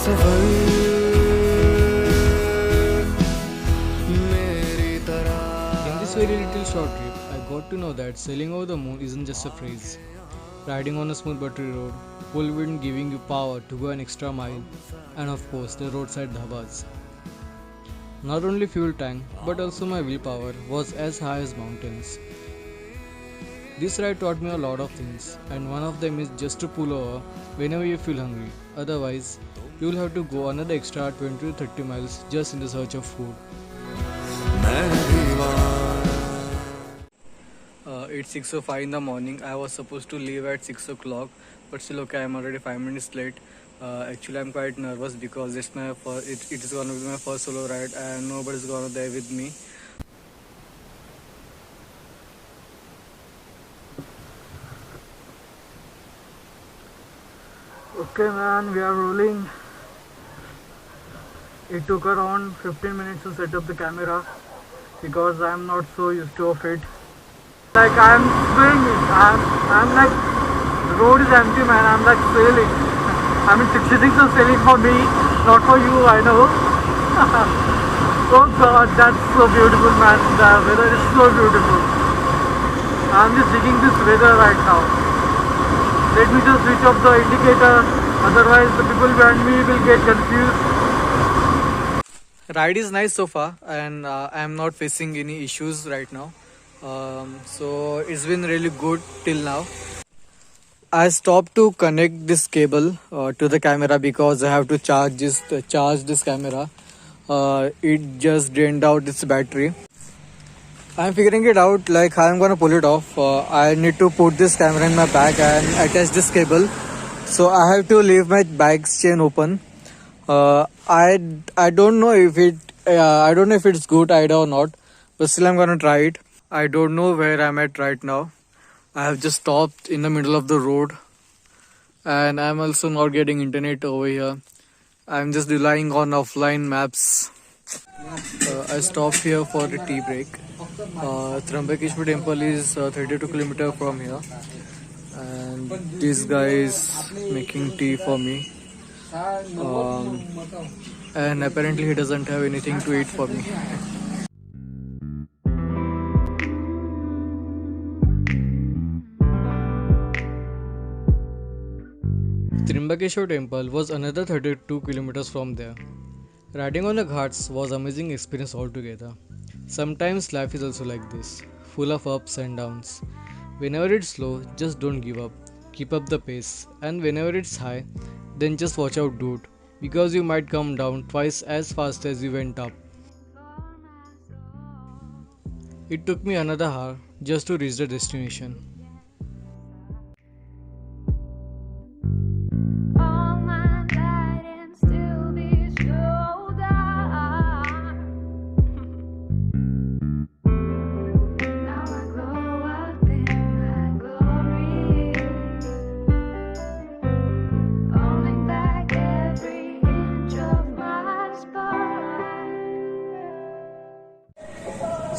सफर मेरी तरह। In this very little short trip, I got to know that sailing over the moon isn't just a phrase. Riding on a smooth buttery road, full wind giving you power to go an extra mile, and of course the roadside dhabas. Not only fuel tank, but also my willpower was as high as mountains. This ride taught me a lot of things, and one of them is just to pull over whenever you feel hungry. Otherwise, you will have to go another extra 20 to 30 miles just in the search of food. It's 6:05 in the morning. I was supposed to leave at 6 o'clock, but still okay. I'm already 5 minutes late. Actually, I'm quite nervous because it is gonna be my first solo ride, and nobody's gonna there with me. Okay, man, we are rolling. It took around 15 minutes to set up the camera because I'm not so used to it. Like I'm swinging, I'm like, the road is empty, man. I'm like sailing. I mean, 66 is sailing for me, not for you, I know. Oh God, that's so beautiful, man. The weather is so beautiful. I'm just digging this weather right now. Let me just switch off the indicator, otherwise the people behind me will get confused. Ride is nice so far, and I'm not facing any issues right now. So it's been really good till now. I stopped to connect this cable to the camera because I have to charge this camera. It just drained out its battery. I'm figuring it out like how I'm gonna pull it off. I need to put this camera in my bag and attach this cable. So I have to leave my bag's chain open. I don't know if it's good idea or not, but still I'm gonna try it. I don't know where I'm at right now. I have just stopped in the middle of the road, and I'm also not getting internet over here. I'm just relying on offline maps. I stopped here for a tea break. Trambakeshwar temple is 32 km from here, and this guy is making tea for me. And apparently he doesn't have anything to eat for me. Trimbakeshwar temple was another 32 kilometers from there. Riding on the ghats was amazing experience altogether. Sometimes life is also like this, full of ups and downs. Whenever it's low, just don't give up. Keep up the pace, and whenever it's high, then just watch out, dude, because you might come down twice as fast as you went up. It took me another hour just to reach the destination.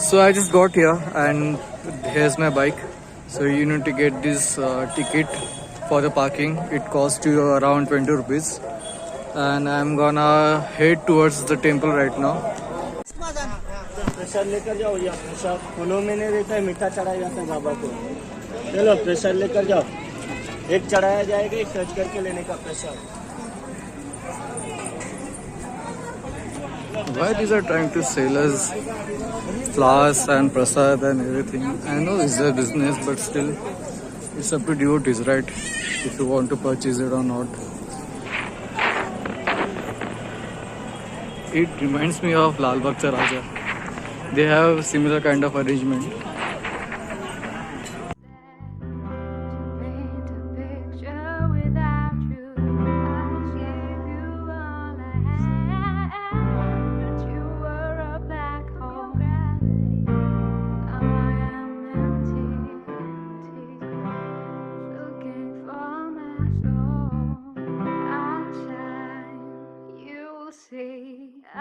So I just got here, and here's my bike. So you need to get this ticket for the parking. It costs you around 20 rupees. And I'm gonna head towards the temple right now. प्रसाद लेकर जाओ, या प्रसाद फूलों में नहीं रहता है, मीठा चढ़ाया जाता है बाबा को। चलो प्रसाद लेकर जाओ, एक चढ़ाया जाएगा, एक सच करके लेने का प्रसाद। Why these are trying to sell us flowers and prasad and everything? I know it's their business, but still, it's up to devotees, right? If you want to purchase it or not. It reminds me of Lal Bagh Cha Raja. They have similar kind of arrangement.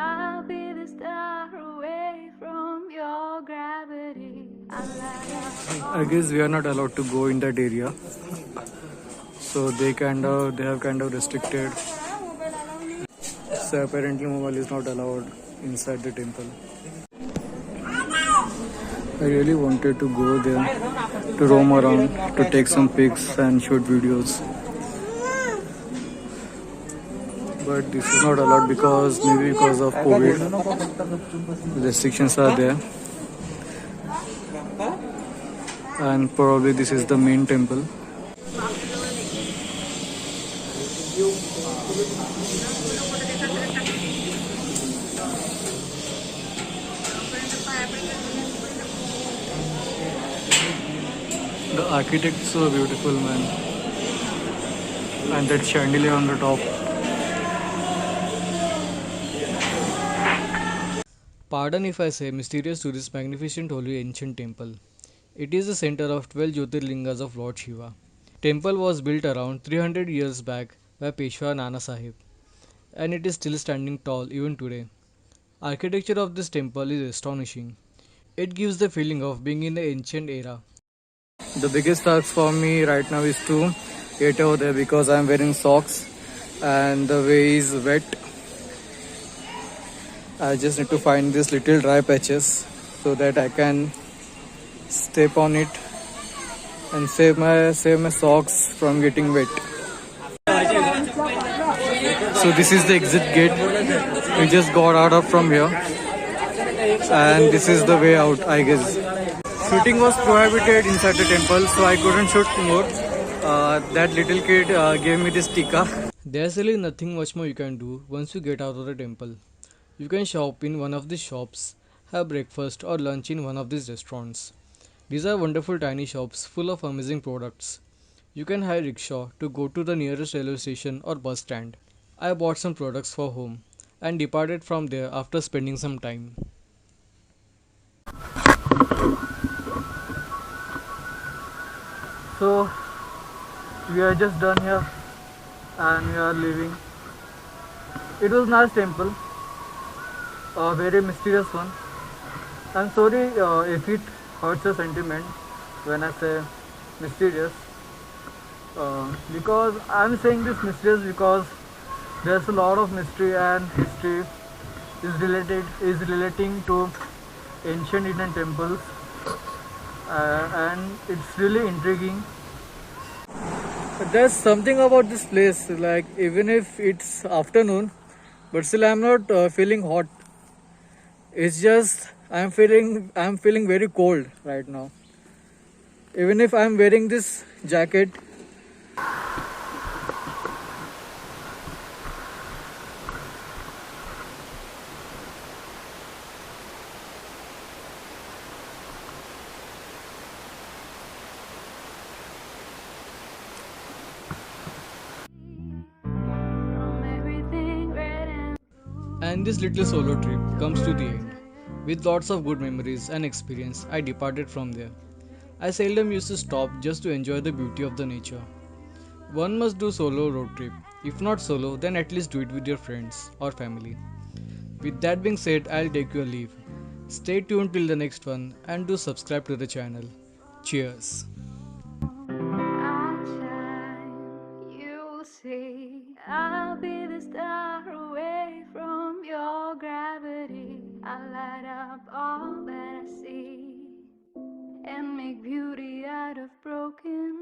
I'll be the star away from your gravity. I guess we are not allowed to go in that area, so they have kind of restricted. So apparently mobile is not allowed inside the temple. I really wanted to go there to roam around, to take some pics and shoot videos. But this is not allowed because maybe because of COVID, restrictions are there. And probably this is the main temple. The architect is so beautiful, man. And that chandelier on the top. Pardon if I say mysterious to this magnificent holy ancient temple. It is the center of 12 Jyotirlingas of Lord Shiva. Temple was built around 300 years back by Peshwa Nana Sahib, and it is still standing tall even today. Architecture of this temple is astonishing. It gives the feeling of being in the ancient era. The biggest task for me right now is to get over there because I am wearing socks and the way is wet. I just need to find these little dry patches so that I can step on it and save my socks from getting wet. So this is the exit gate. We just got out of from here and this is the way out, I guess. Shooting was prohibited inside the temple, so I couldn't shoot more. That little kid gave me this tika. There's really nothing much more you can do once you get out of the temple. You can shop in one of these shops, have breakfast or lunch in one of these restaurants. These are wonderful tiny shops full of amazing products. You can hire rickshaw to go to the nearest railway station or bus stand. I bought some products for home and departed from there after spending some time. So we are just done here and we are leaving. It was nice temple, a very mysterious one. I'm sorry if it hurts your sentiment when I say mysterious, because I'm saying this mysterious because there's a lot of mystery and history is relating to ancient Indian temples, and it's really intriguing. There's something about this place, like even if it's afternoon, but still I'm not feeling hot. It's just I'm feeling very cold right now. Even if I'm wearing this jacket. And this little solo trip comes to the end. With lots of good memories and experience, I departed from there. I seldom used to stop just to enjoy the beauty of the nature. One must do solo road trip. If not solo, then at least do it with your friends or family. With that being said, I'll take your leave. Stay tuned till the next one and do subscribe to the channel. Cheers. I'll shine, you'll see. I'll be the star away from your gravity. I'll light up all that I see and make beauty out of broken